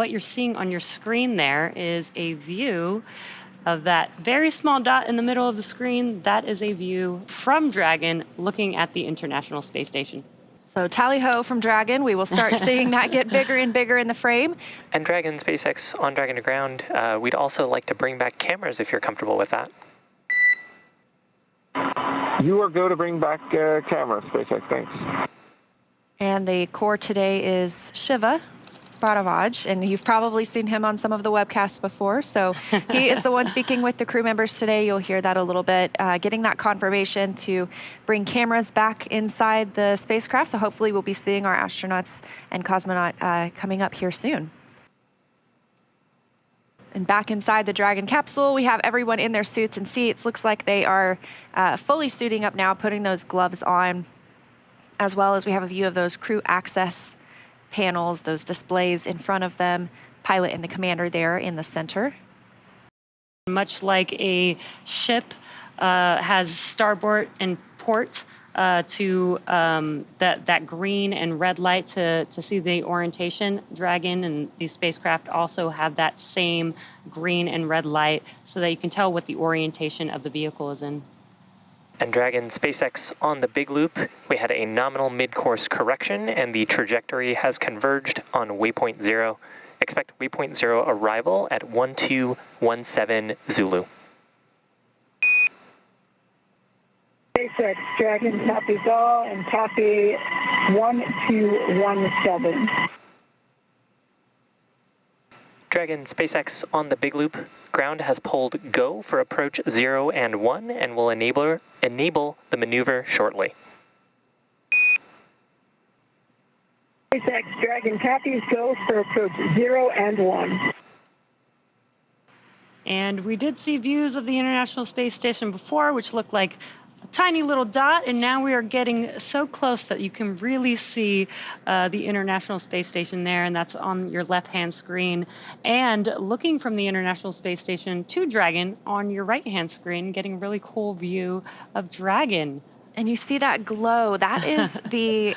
what you're seeing on your screen there is a view of that very small dot in the middle of the screen. That is a view from Dragon looking at the International Space Station. So tally-ho from Dragon. We will start seeing that get bigger and bigger in the frame. And Dragon, SpaceX on Dragon to ground, we'd also like to bring back cameras if you're comfortable with that. You are go to bring back cameras, SpaceX, thanks. And the core today is Shiva Bharavaj, and you've probably seen him on some of the webcasts before. So he is the one speaking with the crew members today. You'll hear that a little bit, getting that confirmation to bring cameras back inside the spacecraft. So hopefully we'll be seeing our astronauts and cosmonaut coming up here soon. And back inside the Dragon capsule, we have everyone in their suits and seats. Looks like they are fully suiting up now, putting those gloves on, as well as we have a view of those crew access panels, those displays in front of them, pilot and the commander there in the center. Much like a ship has starboard and port to that green and red light to see the orientation, Dragon and these spacecraft also have that same green and red light so that you can tell what the orientation of the vehicle is in. And Dragon, SpaceX on the big loop, we had a nominal mid-course correction and the trajectory has converged on waypoint 0. Expect waypoint 0 arrival at 1217 Zulu. SpaceX Dragon copies all and copy 1217. Dragon, SpaceX on the big loop, ground has pulled go for approach 0 and 1 and will enable the maneuver shortly. SpaceX Dragon copies go for approach 0 and 1. And we did see views of the International Space Station before, which looked like a tiny little dot, and now we are getting so close that you can really see the International Space Station there, and that's on your left-hand screen. And looking from the International Space Station to Dragon on your right-hand screen, getting a really cool view of Dragon. And you see that glow. That is the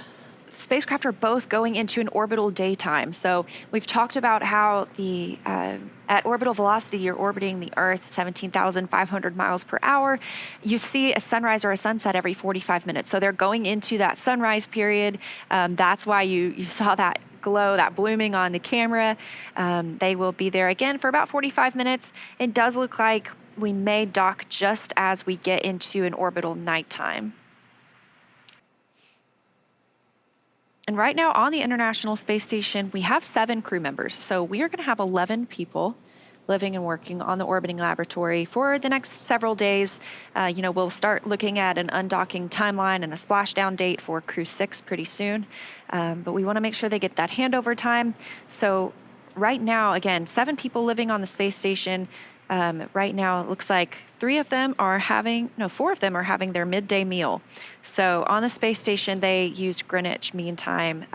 spacecraft are both going into an orbital daytime. So we've talked about how the at orbital velocity, you're orbiting the Earth 17,500 miles per hour. You see a sunrise or a sunset every 45 minutes. So they're going into that sunrise period. That's why you saw that glow, that blooming on the camera. They will be there again for about 45 minutes. It does look like we may dock just as we get into an orbital nighttime. And right now on the International Space Station, we have 7 crew members. So we are going to have 11 people living and working on the orbiting laboratory for the next several days. We'll start looking at an undocking timeline and a splashdown date for Crew 6 pretty soon. But we want to make sure they get that handover time. So right now, again, 7 people living on the space station. Right now, it looks like 4 of them are having their midday meal. So on the space station, they use Greenwich Mean Time.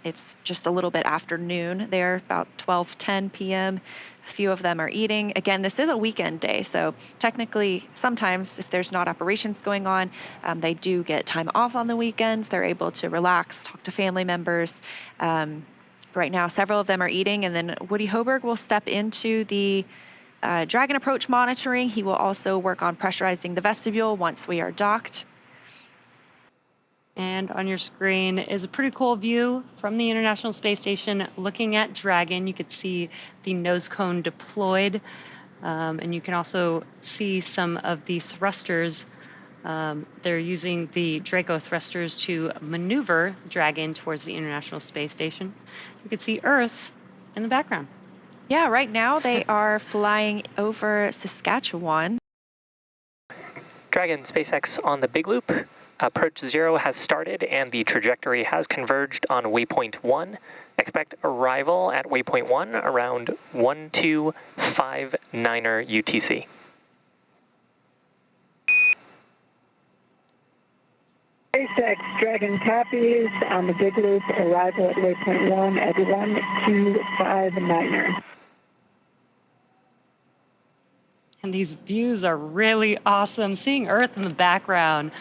It's just a little bit after noon there, about 12:10 p.m. A few of them are eating. Again, this is a weekend day, so technically, sometimes if there's not operations going on, they do get time off on the weekends. They're able to relax, talk to family members. Right now, several of them are eating, and then Woody Hoberg will step into the Dragon approach monitoring. He will also work on pressurizing the vestibule once we are docked. And on your screen is a pretty cool view from the International Space Station looking at Dragon. You could see the nose cone deployed, and you can also see some of the thrusters. They're using the Draco thrusters to maneuver Dragon towards the International Space Station. You can see Earth in the background. Yeah, right now they are flying over Saskatchewan. Dragon, SpaceX on the big loop. Approach 0 has started and the trajectory has converged on waypoint 1. Expect arrival at waypoint 1 around 1259 UTC. SpaceX Dragon copies on the big loop, arrival at waypoint 1 at 1259. And these views are really awesome. Seeing Earth in the background,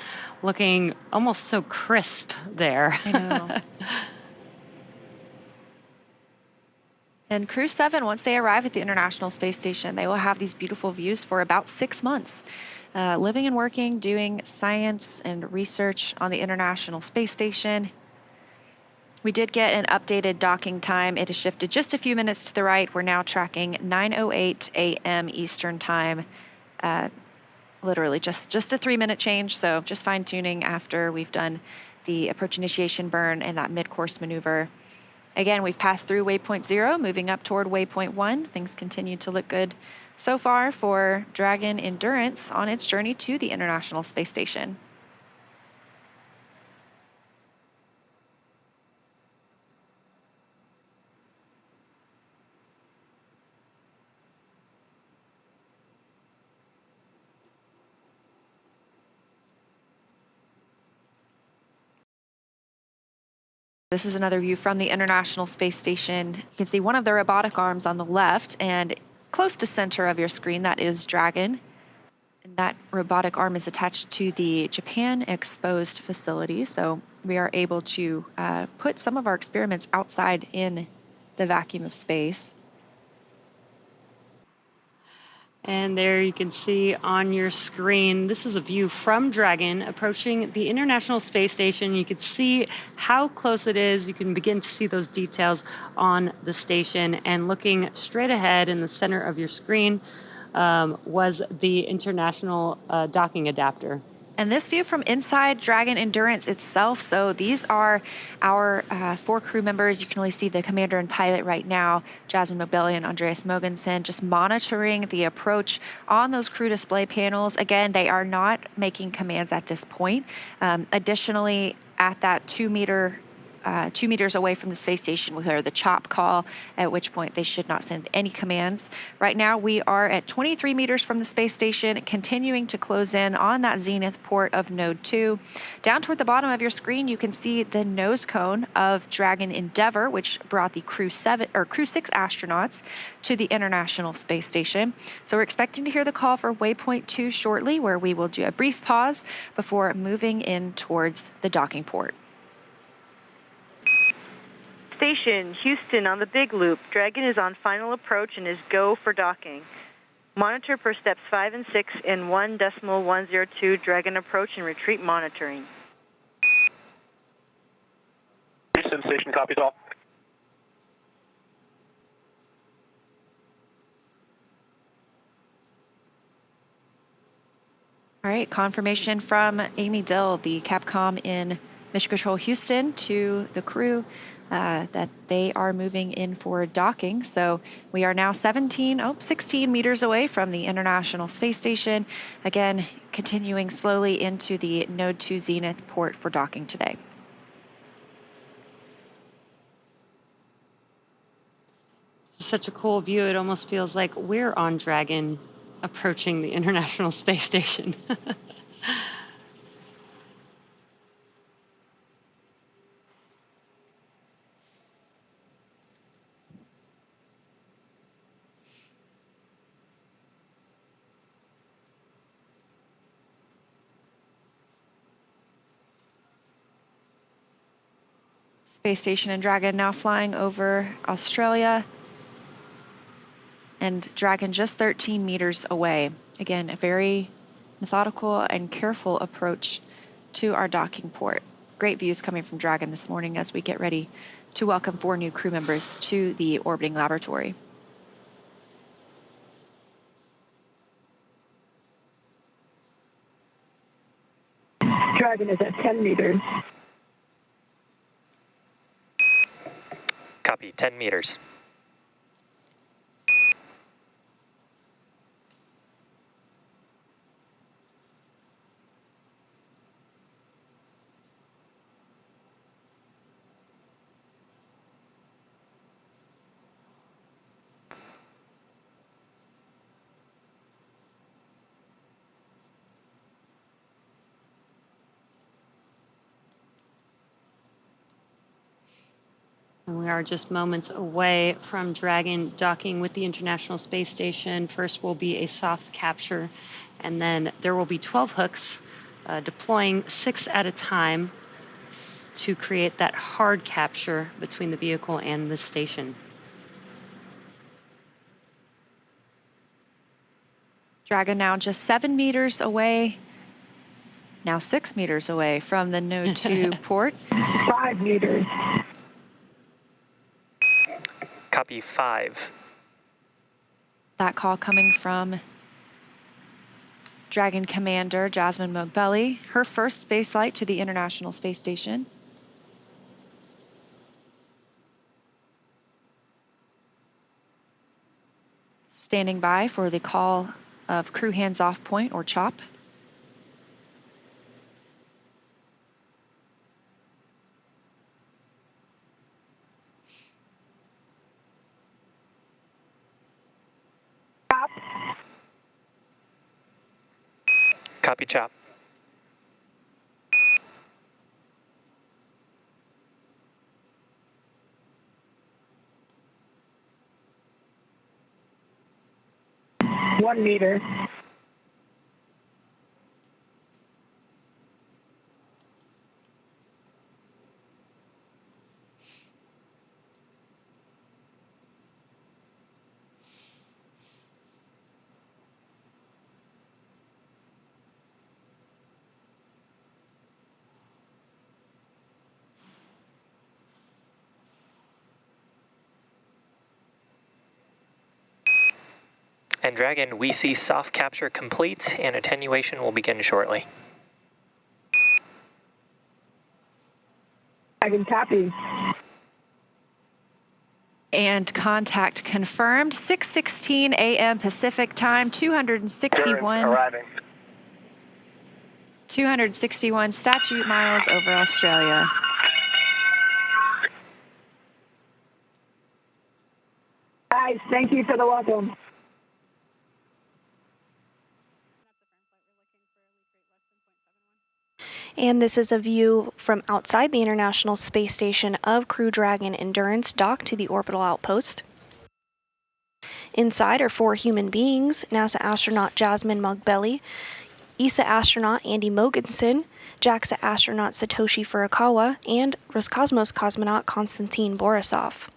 looking almost so crisp there. I know. And Crew 7, once they arrive at the International Space Station, they will have these beautiful views for about 6 months, living and working, doing science and research on the International Space Station. We did get an updated docking time. It has shifted just a few minutes to the right. We're now tracking 9:08 a.m. Eastern Time. Literally just a 3-minute change, so just fine-tuning after we've done the approach initiation burn and that mid-course maneuver. Again, we've passed through waypoint 0, moving up toward waypoint 1. Things continue to look good so far for Dragon Endurance on its journey to the International Space Station. This is another view from the International Space Station. You can see one of the robotic arms on the left, and close to center of your screen, that is Dragon. And that robotic arm is attached to the Japan exposed facility, so we are able to put some of our experiments outside in the vacuum of space. And there you can see on your screen, this is a view from Dragon approaching the International Space Station. You can see how close it is. You can begin to see those details on the station. And looking straight ahead in the center of your screen was the International Docking Adapter. And this view from inside Dragon Endurance itself, so these are our 4 crew members. You can only see the commander and pilot right now, Jasmin Moghbeli and Andreas Mogensen, just monitoring the approach on those crew display panels. Again, they are not making commands at this point. Additionally, at that 2 meters away from the space station, we hear the chop call, at which point they should not send any commands. Right now, we are at 23 meters from the space station, continuing to close in on that zenith port of Node 2. Down toward the bottom of your screen, you can see the nose cone of Dragon Endeavour, which brought the Crew 6 astronauts to the International Space Station. So we're expecting to hear the call for waypoint 2 shortly, where we will do a brief pause before moving in towards the docking port. Station, Houston on the Big Loop. Dragon is on final approach and is go for docking. Monitor per steps 5 and 6 in 1.102 Dragon approach and retreat monitoring. Houston Station copies all. All right, confirmation from Amy Dill, the Capcom in Mission Control Houston, to the crew that they are moving in for docking. So we are now 16 meters away from the International Space Station. Again, continuing slowly into the Node 2 Zenith port for docking today. It's such a cool view. It almost feels like we're on Dragon approaching the International Space Station. Space Station and Dragon now flying over Australia, and Dragon just 13 meters away. Again, a very methodical and careful approach to our docking port. Great views coming from Dragon this morning as we get ready to welcome 4 new crew members to the orbiting laboratory. Dragon is at 10 meters. Copy, 10 meters. And we are just moments away from Dragon docking with the International Space Station. First will be a soft capture, and then there will be 12 hooks deploying 6 at a time to create that hard capture between the vehicle and the station. Dragon now just 7 meters away, now 6 meters away from the Node 2 port. 5 meters. Copy 5. That call coming from Dragon Commander Jasmin Moghbeli, her first spaceflight to the International Space Station. Standing by for the call of crew hands-off point, or CHOP. Stop. Copy CHOP. One meter. And Dragon, we see soft capture complete, and attenuation will begin shortly. Dragon copies. And contact confirmed. 6:16 a.m. Pacific time, 261 statute miles over Australia. Guys, thank you for the welcome. And this is a view from outside the International Space Station of Crew Dragon Endurance docked to the orbital outpost. Inside are 4 human beings: NASA astronaut Jasmin Moghbeli, ESA astronaut Andy Mogensen, JAXA astronaut Satoshi Furukawa, and Roscosmos cosmonaut Konstantin Borisov.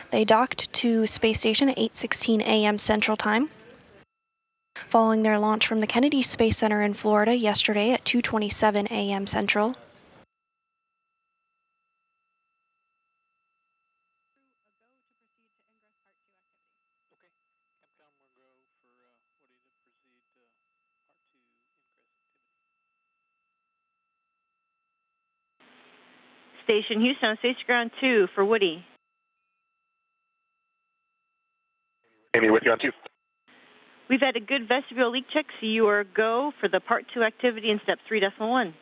They docked to space station at 8:16 a.m. Central Time, following their launch from the Kennedy Space Center in Florida yesterday at 2:27 a.m. Central. Station Houston on Station Ground 2 for Woody. Amy, with you on 2. We've had a good vestibule leak check, so you are go for the Part 2 activity in Step 3.1.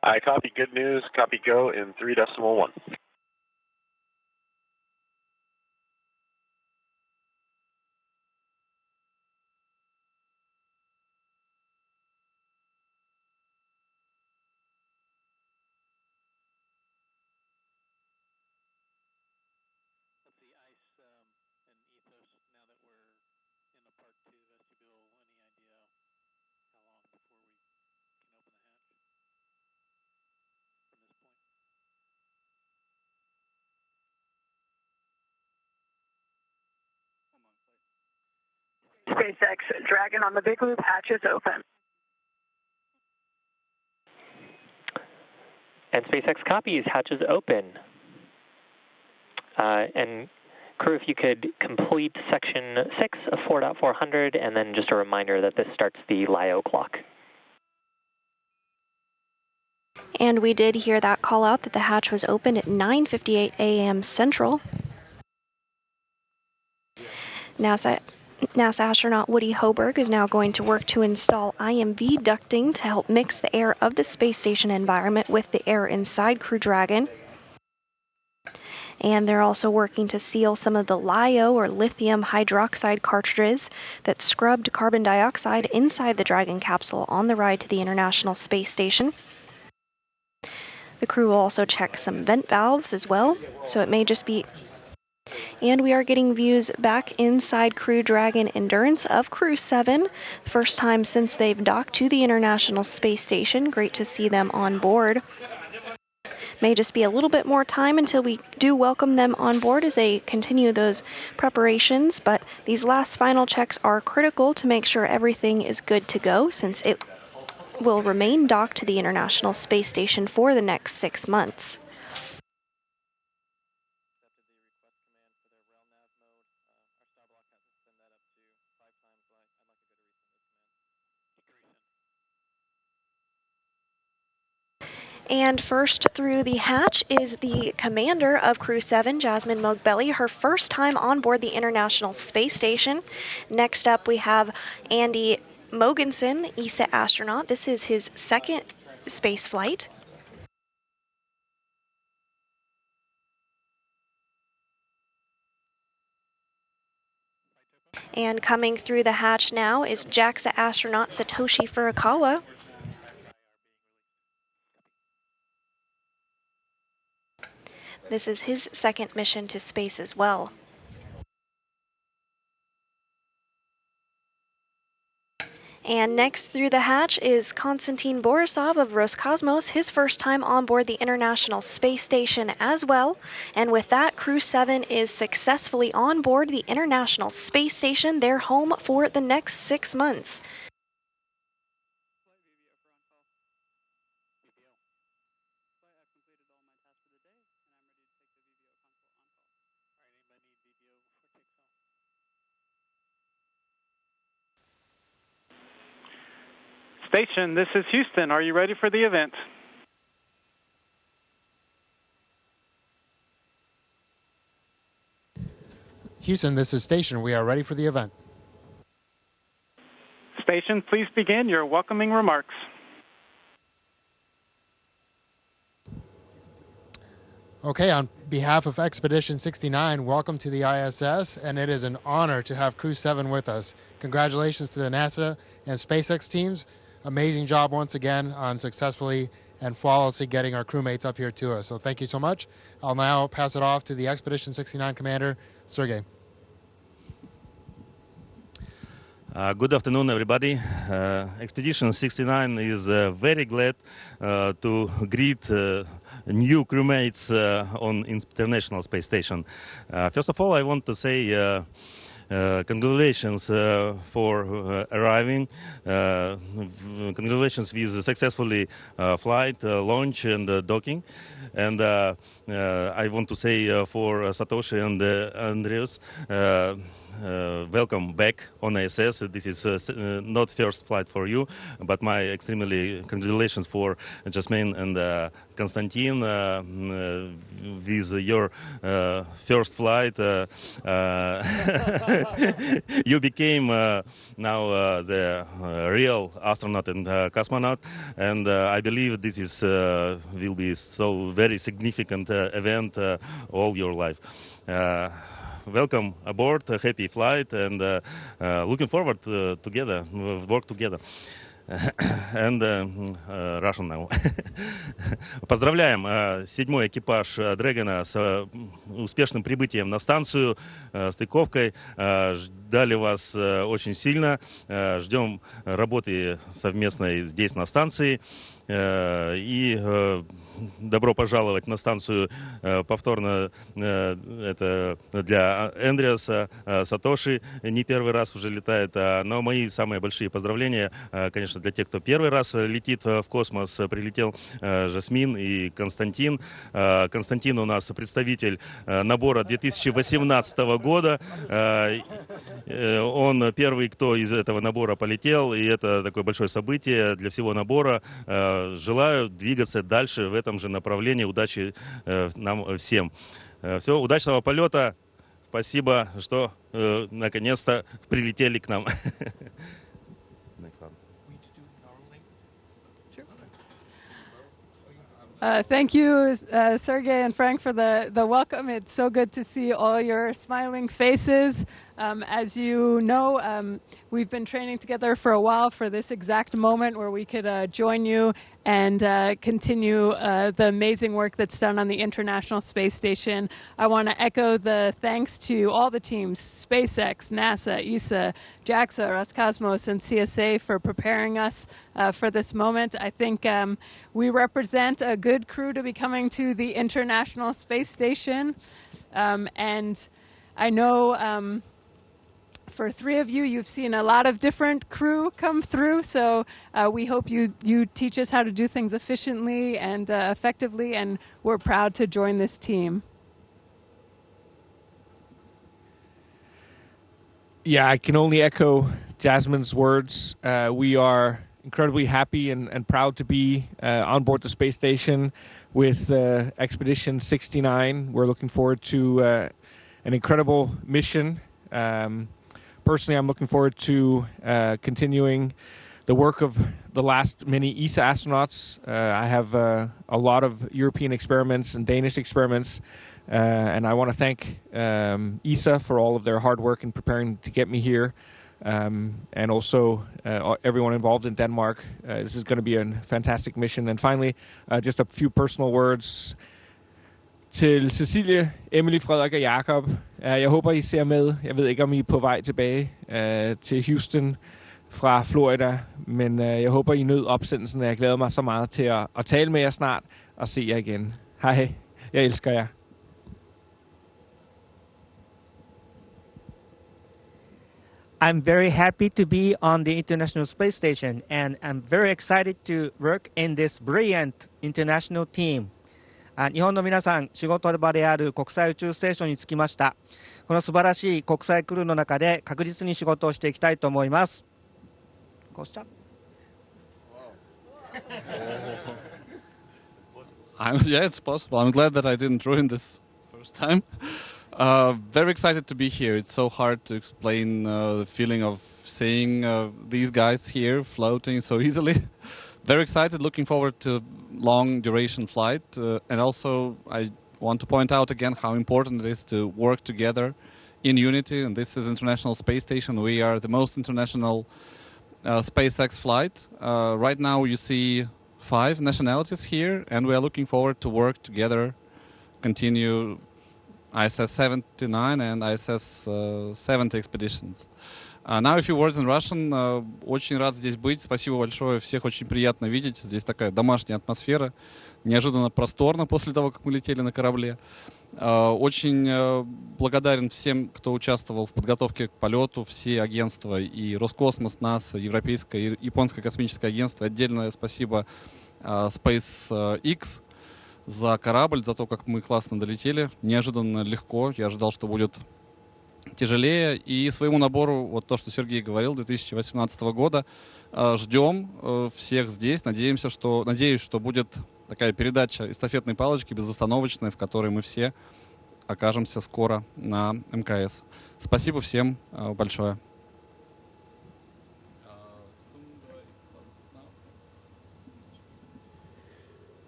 I copy. Good news. Copy go in 3.1. SpaceX Dragon on the big loop, hatches open. And SpaceX copies, hatches open. And crew, if you could complete section 6 of 4.400, and then just a reminder that this starts the LIO clock. And we did hear that call out that the hatch was opened at 9:58 a.m. Central. NASA astronaut Woody Hoberg is now going to work to install IMV ducting to help mix the air of the space station environment with the air inside Crew Dragon. And they're also working to seal some of the LiO, or lithium hydroxide cartridges that scrubbed carbon dioxide inside the Dragon capsule on the ride to the International Space Station. The crew will also check some vent valves as well, so it may just be... And we are getting views back inside Crew Dragon Endurance of Crew 7, first time since they've docked to the International Space Station. Great to see them on board. May just be a little bit more time until we do welcome them on board as they continue those preparations, but these last final checks are critical to make sure everything is good to go, since it will remain docked to the International Space Station for the next 6 months. And first through the hatch is the commander of Crew 7, Jasmin Moghbeli, her first time on board the International Space Station. Next up we have Andy Mogensen, ESA astronaut. This is his second space flight. And coming through the hatch now is JAXA astronaut Satoshi Furukawa. This is his second mission to space as well. And next through the hatch is Konstantin Borisov of Roscosmos, his first time on board the International Space Station as well. And with that, Crew 7 is successfully on board the International Space Station, their home for the next 6 months. Station, this is Houston. Are you ready for the event? Houston, this is Station. We are ready for the event. Station, please begin your welcoming remarks. Okay, on behalf of Expedition 69, welcome to the ISS, and it is an honor to have Crew 7 with us. Congratulations to the NASA and SpaceX teams. Amazing job once again on successfully and flawlessly getting our crewmates up here to us. So thank you so much. I'll now pass it off to the Expedition 69 commander, Sergey. Good afternoon, everybody. Expedition 69 is very glad to greet new crewmates on International Space Station. First of all, I want to say congratulations for arriving. Congratulations with successfully flight, launch, and docking. And I want to say for Satoshi and Andreas, welcome back on ISS. This is not first flight for you, but my extremely congratulations for Jasmin and Konstantin with your first flight. You became now the real astronaut and cosmonaut, and I believe this is will be so very significant event all your life. Welcome aboard, happy flight, and looking forward to together, work together. And Russian now. Поздравляем седьмой экипаж Дрэгона с успешным прибытием на станцию, стыковкой. Ждали вас очень сильно. Ждем работы совместной здесь на станции. И добро пожаловать на станцию повторно. Это для Андреаса, Сатоши не первый раз уже летает. Но мои самые большие поздравления, конечно, для тех, кто первый раз летит в космос. Прилетел Жасмин и Константин. Константин у нас представитель набора 2018 года. Он первый, кто из этого набора полетел, и это такое большое событие для всего набора. Желаю двигаться дальше в этом же направлении. Удачи нам всем. Все, удачного полета. Спасибо, что наконец-то прилетели к нам. Thank you, Sergey and Frank, for the welcome. It's so good to see all your smiling faces. As you know, we've been training together for a while for this exact moment where we could join you and continue the amazing work that's done on the International Space Station. I want to echo the thanks to all the teams, SpaceX, NASA, ESA, JAXA, Roscosmos, and CSA for preparing us for this moment. I think we represent a good crew to be coming to the International Space Station. And I know for three of you, you've seen a lot of different crew come through, so we hope you teach us how to do things efficiently and effectively, and we're proud to join this team. Yeah, I can only echo Jasmin's words. We are incredibly happy and proud to be on board the space station with Expedition 69. We're looking forward to an incredible mission. Personally, I'm looking forward to continuing the work of the last many ESA astronauts. I have a lot of European experiments and Danish experiments, and I want to thank ESA for all of their hard work in preparing to get me here, and also everyone involved in Denmark. This is going to be a fantastic mission. And finally, just a few personal words til Cecilie, Emily, Frederik og Jakob. Jeg håber, I ser med. Jeg ved ikke, om I er på vej tilbage til Houston fra Florida, men jeg håber, I nød opsendelsen, og jeg glæder mig så meget til at tale med jer snart og se jer igen. Hej, jeg elsker jer. I'm very happy to be on the International Space Station, and I'm very excited to work in this brilliant international team. 日本の皆さん、仕事場である国際宇宙ステーションに着きました。この素晴らしい国際クルーの中で確実に仕事をしていきたいと思います。Yeah, it's possible. I'm glad that I didn't ruin this first time. Very excited to be here. It's so hard to explain the feeling of seeing these guys here floating so easily. Very excited, looking forward to long duration flight. And also I want to point out again how important it is to work together in unity. And this is International Space Station. We are the most international SpaceX flight. Right now you see 5 nationalities here, and we are looking forward to work together, continue ISS 79 and ISS 70 expeditions. Now a few words in Russian. Очень рад здесь быть. Спасибо большое. Всех очень приятно видеть. Здесь такая домашняя атмосфера. Неожиданно просторно после того, как мы летели на корабле. Очень благодарен всем, кто участвовал в подготовке к полету. Все агентства, и Роскосмос, НАСА, Европейское и Японское космическое агентство. Отдельное спасибо SpaceX за корабль, за то, как мы классно долетели. Неожиданно легко. Я ожидал, что будет тяжелее. И своему набору, вот то, что Сергей говорил, 2018 года, ждем всех здесь. Надеюсь, что будет такая передача эстафетной палочки безостановочная, в которой мы все окажемся скоро на МКС. Спасибо всем большое.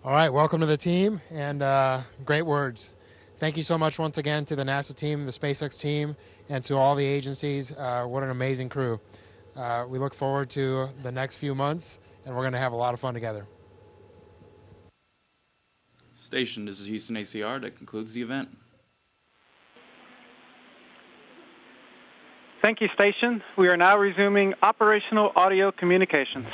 All right, welcome to the team, and great words. Thank you so much once again to the NASA team, the SpaceX team, and to all the agencies. What an amazing crew. We look forward to the next few months, and we're going to have a lot of fun together. Station, this is Houston ACR. That concludes the event. Thank you, Station. We are now resuming operational audio communications.